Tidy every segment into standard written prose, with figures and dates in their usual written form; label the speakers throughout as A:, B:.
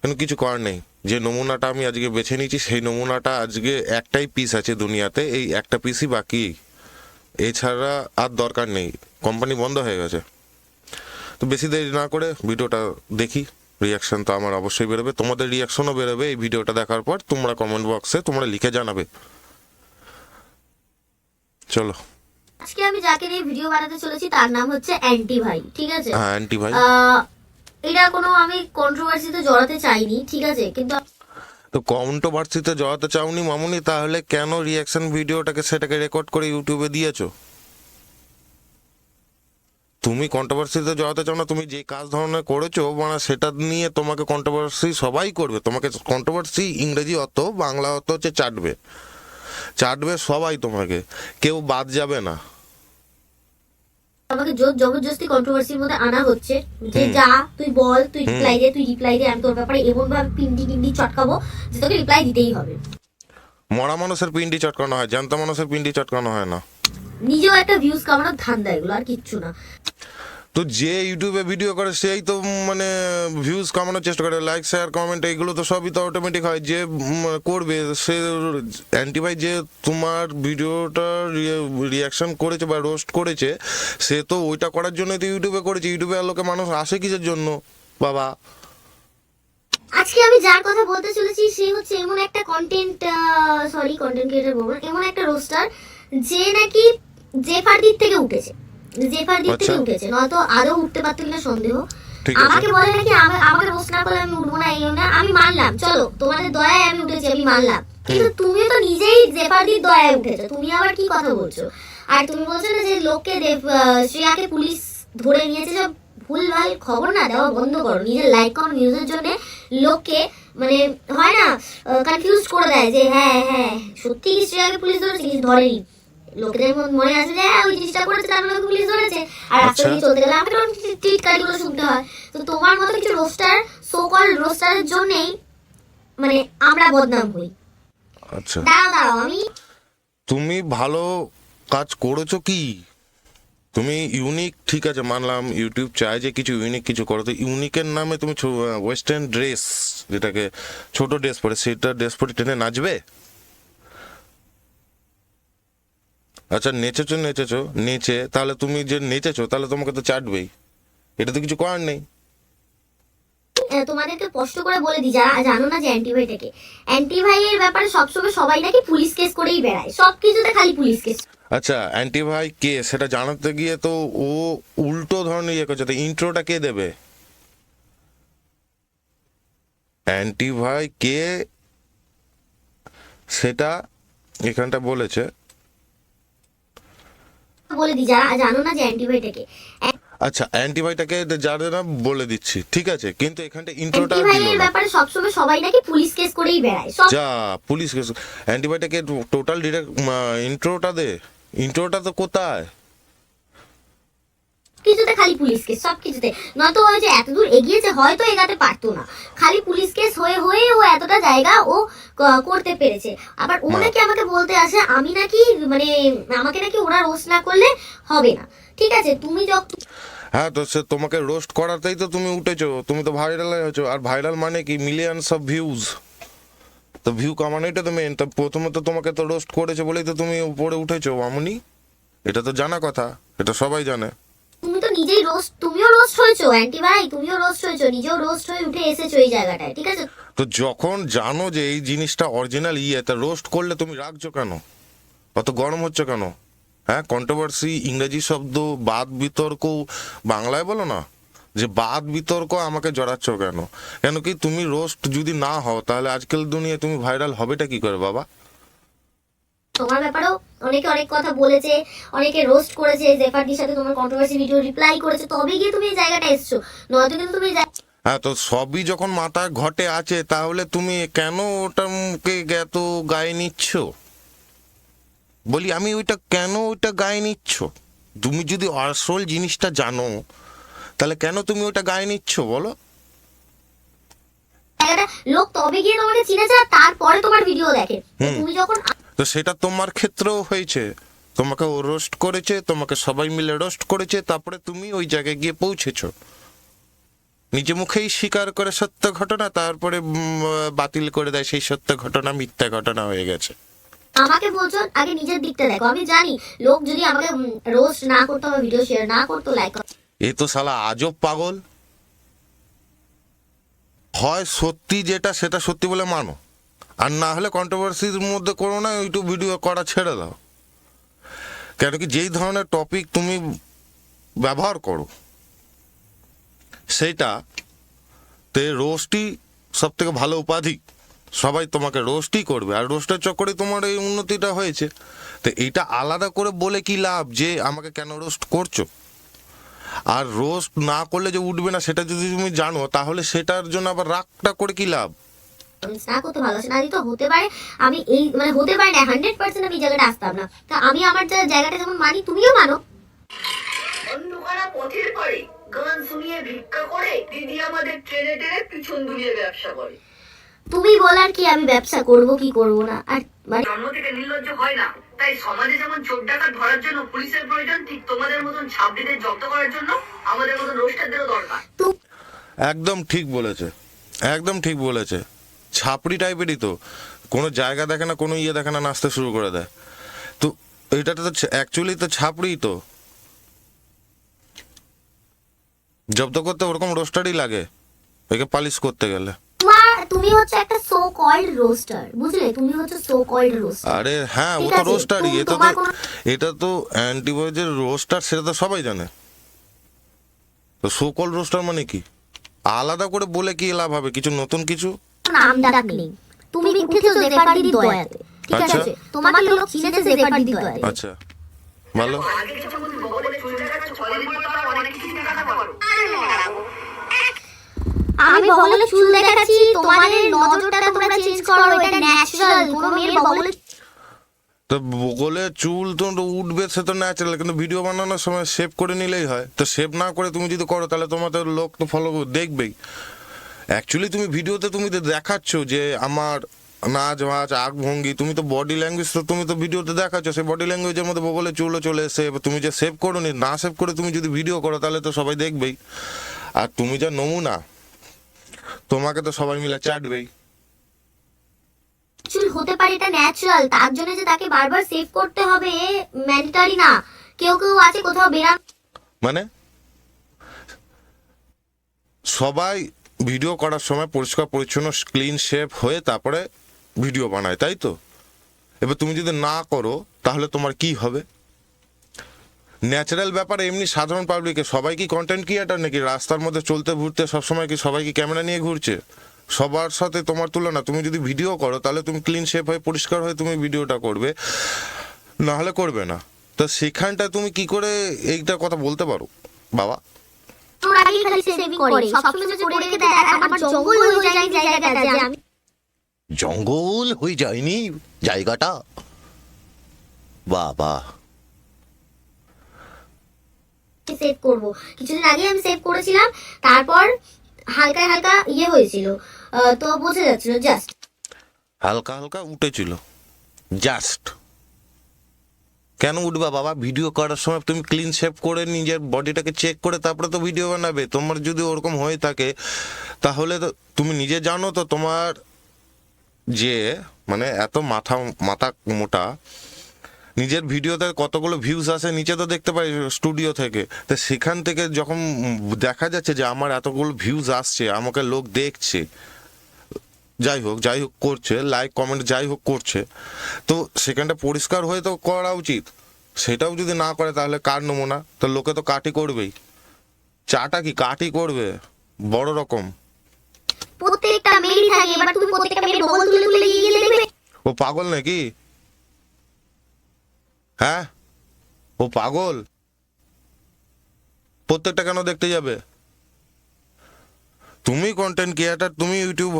A: কিন্তু কিছু করার নেই। যে নমুনাটা আমি আজকে বেছে নিয়েছি সেই নমুনাটা আজকে একটাই পিস আছে দুনিয়াতে, এই একটা পিসই বাকি, এছাড়া আর দরকার নেই। কোম্পানি বন্ধ হয়ে গেছে। তো বেশি দেরি না করে ভিডিওটা দেখি। রিয়াকশন তো আমার অবশ্যই বেরোবে, তোমাদের রিয়াকশনও বেরোবে এই ভিডিওটা দেখার পর। তোমরা কমেন্ট বক্সে তোমরা লিখে জানাবে। চলো।
B: আজকে আমি যাকে নিয়ে ভিডিও বানাতে চলেছি তার নাম হচ্ছে অ্যান্টি ভাই, ঠিক আছে?
A: হ্যাঁ, অ্যান্টি ভাই।
B: এটা কোনো আমি কন্ট্রোভার্সিতে জড়াতে চাইনি, ঠিক আছে? কিন্তু
A: তো কন্ট্রোভার্সিতে জড়াতে চাওনি মামুনি, তাহলে কেন রিয়াকশন ভিডিওটাকে সেটাকে রেকর্ড করে ইউটিউবে দিয়েছো? তুমি কন্ট্রোভার্সিতে জড়াতে চাও না, তুমি যে কাজ ধরনের করেছো মানে সেটা নিয়ে তোমাকে কন্ট্রোভার্সি সবাই করবে। তোমাকে কন্ট্রোভার্সি ইংরেজি অত বাংলা অত হচ্ছে চাটবে, চাটবে সবাই, তোমাকে কেউ বাদ যাবে না।
B: আমাকে জোর জবরদস্তি কন্ট্রোভার্সির মধ্যে আনা হচ্ছে যে যা তুই বল, তুই রিপ্লাই দে, তুই রিপ্লাই দে। আমি তোর ব্যাপারে এমন ভাবে পিন্ডি পিন্ডি চটকাবো যে তোকে রিপ্লাই দিতেই হবে।
A: মরা মানুষের পিন্ডি চটকানো হয়, জানতা মানুষের পিন্ডি চটকানো হয় না।
B: নিজেও একটা ভিউজ কামানোর ধান্দা, এগুলো আর কিচ্ছু না।
A: তো যে ইউটিউবে ভিডিও করে সেই তো মানে ভিউজ কামানোর চেষ্টা করে, লাইক শেয়ার কমেন্ট এইগুলো তো সবই তো অটোমেটিক হয়। যে করবে সে, অ্যান্টি ভাই যে তোমার ভিডিওটা রিয়াকশন করেছে বা রোস্ট করেছে, সে তো ওইটা করার জন্যই তো ইউটিউবে করেছে। ইউটিউবে আর লোকে মানুষ আসে কিসের জন্য বাবা?
B: আজকে আমি যার কথা বলতে চলেছি সে হচ্ছে এমন একটা কন্টেন্ট ক্রিয়েটর বলবো, এমন একটা রোস্টার যে নাকি জেফার দিক থেকে উঠেছে, জেফার দিক থেকে উঠেছে, নয়তো আরো উঠতে পারতো কিনা সন্দেহ। আমাকে বলে নাকি আমাকে রোস্ট না করলে আমি উঠবো না, এই না। আমি মানলাম, চলো তোমাদের দয়ায় আমি উঠেছি, আমি মানলাম। কিন্তু তুমিও তো নিজেই জেফার দিক দয়ায় উঠেছো, তুমি আবার কি কথা বলছো? আর তুমি বলছো না যে লোককে শ্রেয়াকে পুলিশ ধরে নিয়েছে, সব ভুলভাল খবর না দেওয়া বন্ধ করো। নিজের লাইক কম ভিউজের জন্য লোককে মানে হয় না কনফিউজ করে দেয় যে হ্যাঁ হ্যাঁ সত্যি কি শ্রেয়াকে পুলিশ ধরেছে, কিছু ধরেনি। লোকেদের মনে আছে যে ওই জিনিসটা করেছে তার মানে পুলিশ ধরেছে, আর রাস্তা দিয়ে চলতে গেলে আমাকে টিটকারিগুলো শুনতে হয়। তো তোমার মতো কিছু রোস্টার, সো কল রোস্টারের জন্যই মানে আমরা বদনাম হই।
A: আচ্ছা,
B: দাঁড়াও আমি,
A: তুমি ভালো কাজ করেছো কি? তুমি ইউনিক, ঠিক আছে মানলাম, ইউটিউব চায় যে কিছু ইউনিক কিছু করো। তো ইউনিকের নামে তুমি ওয়েস্টার্ন ড্রেস, যেটাকে ছোট ড্রেস পরে, সেটা ড্রেস পরে টেনে নাচবে? আচ্ছা, নেচেছো নেচে, তাহলে তুমি যে নেচেছো তাহলে তোমাকে তো চাটবেই, এটা তো কিছু করার নেই।
B: তোমাদেরকে স্পষ্ট করে বলে দিই যারা জানো না যে অ্যান্টিভাইটাকে, অ্যান্টিভাইয়ের ব্যাপারে সবসময় সবাই নাকি পুলিশ কেস করেই বেড়ায়, সব কিছুতে খালি পুলিশ কেস।
A: আচ্ছা, অ্যান্টি ভাই কে সেটা জানাতে গিয়ে তো ও উল্টো ধরনের ইয়ে করছে। তো ইন্ট্রোটা কে দেবে? অ্যান্টি ভাই কে সেটা এখানটা বলেছে।
B: বলে দিই যারা জানো না যে অ্যান্টিভাইটাকে,
A: আচ্ছা, অ্যান্টিভাইটাকে যারা না বলে দিচ্ছি, ঠিক আছে, কিন্তু এখানটা ইন্ট্রোটা দিল
B: অ্যান্টিভাইয়ের
A: না।
B: ব্যাপারে সবসময় সবাই নাকি পুলিশ কেস করেই বেড়ায়, সব
A: যা পুলিশ কেস, অ্যান্টিভাইটাকে টোটাল ডিরেক্ট ইন্ট্রোটা দে। ইন্ট্রোটা তো কোথায়?
B: কিছুতে খালি পুলিশ কেস, সব কিছুতে। নয়তো ওই যে এত দূর এগিয়েছে হয়তো এগাতে পারতো না, খালি পুলিশ কেস হয়ে হয়ে ও এতটা জায়গা ও করতে পেরেছে। আবার ও নাকি আমাকে বলতে আসে আমি নাকি মানে আমাকে নাকি ওরা রোস্ট না করলে হবে না। ঠিক আছে, তুমি যখন,
A: হ্যাঁ, তো সে তোমাকে রোস্ট করাতেই তো তুমি উঠেছো, তুমি তো ভাইরাল হয়েছো। আর ভাইরাল মানে কি? Millions of views. তো ভিউ কামানোটা তো মেন। তো প্রথমত তোমাকে তো রোস্ট করেছে বলেই তো তুমি উপরে উঠেছো মামুনি, এটা তো জানা কথা, এটা সবাই জানে।
B: তুমি তো নিজেই রোস্ট, তুমিও রোস্ট হয়েছো অ্যান্টি ভাই, তুমিও রোস্ট হয়েছো, নিজেও রোস্ট হয়ে উঠে এসেছো এই জায়গাটায়, ঠিক আছে?
A: তো যখন জানো যে এই জিনিসটা অরিজিনাল ইয়ে, তা রোস্ট করলে তুমি রাখছো কেন? অত গরম হচ্ছে কেন? হ্যাঁ, কন্ট্রোভার্সি, ইংরেজি শব্দ, বাদ বিতর্ক, বাংলায় বলো না, যে বাদ বিতর্ক আমাকে জড়াচ্ছ কেন? কেন কি তুমি রোস্ট যদি না হও তাহলে আজকাল দুনিয়ায় তুমি ভাইরাল হবেটা কি করে বাবা?
B: তোমার ব্যাপারেও অনেকে অনেক কথা বলেছে, অনেকে রোস্ট করেছে, জেফারদির সাথে তোমার কন্ট্রোভার্সি ভিডিও রিপ্লাই করেছে, তবে গিয়ে তুমি এই জায়গাটা এসছো, নয়তো কিন্তু তুমি
A: হ্যাঁ, তো সবই যখন মাথায় ঘটে আছে তাহলে তুমি কেন ওটাকে এত গায়ে নিচ্ছ? বলি আমি ওইটা কেন ওইটা গায়ে নিচ্ছ? তুমি যদি আসল জিনিসটা জানো তাহলে কেন তুমি ওটা গায়ে নিচ্ছ বলো?
B: জায়গাটা লোক তবে গিয়ে তোমাকে চিনেছে আর তারপরে তোমার ভিডিও দেখে। তুমি যখন,
A: তো সেটা তোমার ক্ষেত্রেও হয়েছে, তোমাকে ও রোস্ট করেছে, তোমাকে সবাই মিলে রোস্ট করেছে, তারপরে তুমি ওই জায়গায় গিয়ে পৌঁছেছো। নিজে মুখেই স্বীকার করে সত্য ঘটনা, তারপরে বাতিল করে দেয় সেই সত্য ঘটনা মিথ্যা ঘটনা হয়ে গেছে।
B: আমাকে বলছো আগে নিজের দিকটা দেখো। আমি জানি লোক যদি আমাকে রোস্ট না করতো, আমার ভিডিও শেয়ার না করতো, লাইক
A: এ তো শালা আজব পাগল। হয় সত্যি যেটা সেটা সত্যি বলে মানো, আর না হলে কন্ট্রোভার্সির মধ্যে করো না, ইউটিউব ভিডিও করা ছেড়ে দাও। কেন কি যেই ধরনের টপিক তুমি ব্যবহার করো সেইটা তে রোস্টই সব থেকে ভালো উপাধি। সবাই তোমাকে রোস্টই করবে, আর রোস্টের চক্করে তোমার এই উন্নতিটা হয়েছে। তো এইটা আলাদা করে বলে কি লাভ যে আমাকে কেন রোস্ট করছো? আর রোস্ট না করলে যে উঠবে না সেটা যদি তুমি জানো, তাহলে সেটার জন্য আবার রাগটা করে কি লাভ?
B: না করতে ভালোবাসে না দিতে হতে পারে। আমি এই মানে হতে পারে না 100% আমি এই জায়গাটা আসতাম না। তা আমি আমার জায়গাটা যেমন মানি, তুমিও মানো।
C: অন্ধকারা পথের পাড়ে গান শুনিয়ে ভিক্ষা করে দিদি আমাদের ট্রেনে টেনে পিছন দুলিয়ে ব্যবসা করে।
B: তুমি বলার কি আমি ব্যবসা করব কি করব না? আর মানে
C: জন্ম থেকে নির্লজ্জ হয় না, তাই সমাজে যেমন চোর ডাকাত ধরার জন্য পুলিশের প্রয়োজন, ঠিক তোমাদের মতন ছাত্রীদের জব্দ করার জন্য আমাদের মতন রোস্টারদেরও দরকার।
A: একদম ঠিক বলেছে, একদম ঠিক বলেছে। ছাপড়ি টাইপেরই তো, কোনো জায়গা দেখে না, কোনো ইয়ে দেখে না, নাচতে শুরু করে দেয়। তো এটাতে তো অ্যাকচুয়ালি তো ছাপড়ি তো, জব্দ করতে ওরকম রোস্টারই লাগে একে পালিশ করতে গেলে।
B: তুমি হচ্ছে একটা সো কল্ড রোস্টার, বুঝলে? তুমি হচ্ছে সো কল্ড রোস্টার।
A: আরে হ্যাঁ, ও
B: ঠিক
A: তো
B: আছে,
A: রোস্টারই। এটা তো
B: তোমার কোনো-
A: এটা তো অ্যান্টিবয়েজের রোস্টার, সেটা তো সবাই জানে। তো সোকল রোস্টার মানে কি? আলাদা করে বলে কি লাভ হবে? কিছু নতুন কিছু?
B: নাম ডাক নেই। তুমি উঠেছো জেফারদির দয়াতে, ঠিক
A: আচ্ছা।
B: আছে? তোমাকে লোক চিনেছে জেফারদির দয়াতে।
A: আচ্ছা, ভালো।
C: আগে যখন বগলে চুল দেখাচ্ছ, ছদিন পর তো আরো অনেক কিছু দেখাতে পারো।
B: আমি বগলে চুল দেখাচ্ছি, তোমাদের নজরটা তোমরা চেঞ্জ করো, এটা ন্যাচারাল। কোনো মেয়ের বগলে
A: তো বগলে চুল তো উঠবে, সে তো ন্যাচারাল, কিন্তু ভিডিও বানানোর সময় সেভ করে নিলেই হয়। তো সেভ না করে তুমি যদি করো তাহলে তোমাদের লোক তো ফলো দেখবেই। অ্যাকচুয়ালি তুমি ভিডিওতে তুমি তো দেখাচ্ছ যে আমার নাচ ভাচ আগ ভঙ্গি, তুমি তো বডি ল্যাঙ্গুয়েজ তো তুমি তো ভিডিওতে দেখাচ্ছ, সেই বডি ল্যাঙ্গুয়েজের মধ্যে বগলে চুলও চলে এসে। এবার তুমি যে সেভ করো নি, না সেভ করে তুমি যদি ভিডিও করো তাহলে তো সবাই দেখবেই। আর তুমি যা নমুনা, তোমাকে তো সবাই মিলে চাটবেই।
B: চুল হতে পারে, এটা ন্যাচারাল। তার জন্য যে তাকে বারবার সেভ করতে হবে ম্যান্ডেটরি না। কেউ কেউ আছে কোথাও বেরান,
A: মানে সবাই ভিডিও করার সময় পরিষ্কার পরিচ্ছন্ন ক্লিন শেপ হয়ে তারপরে ভিডিও বানায়, তাই তো? এবার তুমি যদি না করো তাহলে তোমার কি হবে? ন্যাচারাল ব্যাপার। এমনি সাধারণ পাবলিকে সবাই কি কন্টেন্ট ক্রিয়েটার নাকি? রাস্তার মধ্যে চলতে ঘুরতে সবসময় কি সবাই কি ক্যামেরা নিয়ে ঘুরছে? সবার সাথে তোমার তুলনা। তুমি যদি ভিডিও করো তাহলে তুমি ক্লিন শেপ হয়ে পরিষ্কার হয়ে তুমি ভিডিওটা করবে, না হলে করবে না। তো সেখানটা তুমি কি করে এইটা কথা বলতে পারো বাবা?
B: ওর আগেই খালি সেভিং করে, সবসময় যে করে রেখে দেয়। আর আমার জঙ্গল হয়ে যায় এই জায়গাটা, যে আমি
A: জঙ্গল হয়ে যায়নি জায়গাটা। বাবা,
B: সেভ করব। কিছুদিন আগে আমি সেভ করেছিলাম, তারপর হালকা হালকা ইয়ে হয়েছিল, তো বোঝা যাচ্ছিল জাস্ট।
A: হালকা হালকা উঠেছিল জাস্ট। কেন উঠবা বাবা? ভিডিও করার সময় তুমি ক্লিন শেপ করে নিজের বডিটাকে চেক করে তারপরে তো ভিডিও বানাবে। তোমার যদি ওরকম হয়ে থাকে তাহলে তো তুমি নিজে জানো তো, তোমার যে মানে এত মাথা মাথা মোটা, নিজের ভিডিওতে কতগুলো ভিউজ আসে নিচে তো দেখতে পাই স্টুডিও থেকে। তো সেখান থেকে যখন দেখা যাচ্ছে যে আমার এতগুলো ভিউজ আসছে, আমাকে লোক দেখছে, যাই হোক করছে, লাইক কমেন্ট যাই হোক করছে, তো সেখানটা পরিষ্কার হয়ে তো করা উচিত। সেটাও যদি না করে তাহলে কার নমুনা? তো লোকে তো কাটই করবেই। চাটা কি কাটই করবে বড় রকম।
B: প্রত্যেকটা মেয়েরই থাকে। এবার তুমি প্রত্যেকটা মেয়ের বগল তুলে তুলে গিয়ে দেখবে।
A: ও পাগল নাকি? হ্যাঁ, ও পাগল? প্রত্যেকটা কেন দেখতে যাবে? তুমি কন্টেন্ট ক্রিয়েটার, তুমি ইউটিউব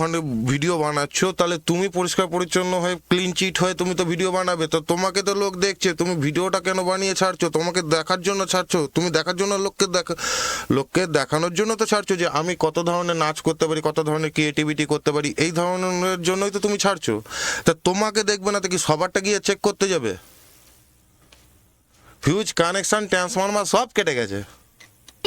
A: ভিডিও বানাচ্ছ, তাহলে তুমি পরিষ্কার পরিচ্ছন্ন হয়ে ক্লিন চিট হয়ে তুমি তো ভিডিও বানাবে। তো তোমাকে তো লোক দেখছে, তুমি ভিডিওটা কেন বানিয়ে ছাড়ছো? তোমাকে দেখার জন্য ছাড়ছো? তুমি দেখার জন্য লোককে দেখানোর জন্য তো ছাড়ছো যে আমি কত ধরনের নাচ করতে পারি, কত ধরনের ক্রিয়েটিভিটি করতে পারি, এই ধরনের জন্যই তো তুমি ছাড়ছো। তা তোমাকে দেখবে না তো কি সবারটা গিয়ে চেক করতে যাবে? ফিউজ কানেকশন ট্রান্সফরমার সব কেটে গেছে।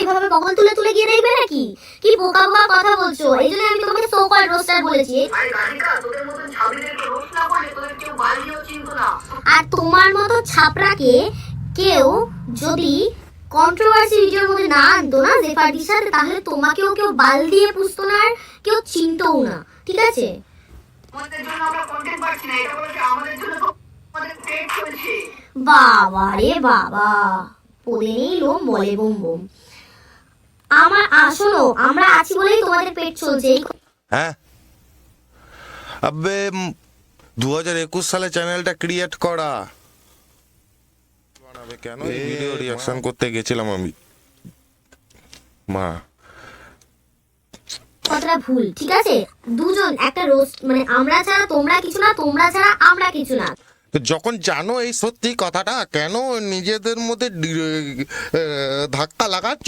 B: এইভাবে বকল তুলে তুলে গিয়ে দেখবে নাকি? কি বোকা বোকা কথা বলছো? এই জন্য আমি তোমাকে সো কল রোস্টার বলেছি।
C: আরে রাধিকা, তোদের মতন ছাবড়িদেরকে রোস্ট না করলে তোদের কেউ বালিও চিনতো না।
B: আর তোমার মতো ছাপড়াকে কেউ যদি কন্ট্রোভার্সি ভিডিওর মধ্যে না আনতো না জেফারদির সাথে, তাহলে তোমাকেও কেউ বাল দিয়ে পুষতো না আর কেউ চিনতও না, ঠিক আছে?
C: আমাদের জন্য আমরা কন্টেন্ট পাচ্ছি না, এটা বলছে আমাদের জন্য তো আমাদের পেট চলছে।
B: বাবা রে বাবা, ওদের এই লোম বলে বোম বোম। শোনো, আমরা আছি বলেই তোমাদের পেট চলছে।
A: হ্যাঁ আবে 2021 সালে চ্যানেলটা ক্রিয়েট করা বানাবে কেন? এই ভিডিও রিঅ্যাকশন করতে গেছিলাম আমি মা।
B: কথাটা ভুল, ঠিক আছে? দুজন একটা রোস্ট, মানে আমরা ছাড়া তোমরা কিছু না, তোমরা ছাড়া আমরা কিছু না।
A: তো যখন জানো এই সত্যি কথাটা, কেন নিজেদের মধ্যে ধাক্কা লাগাচ্ছ?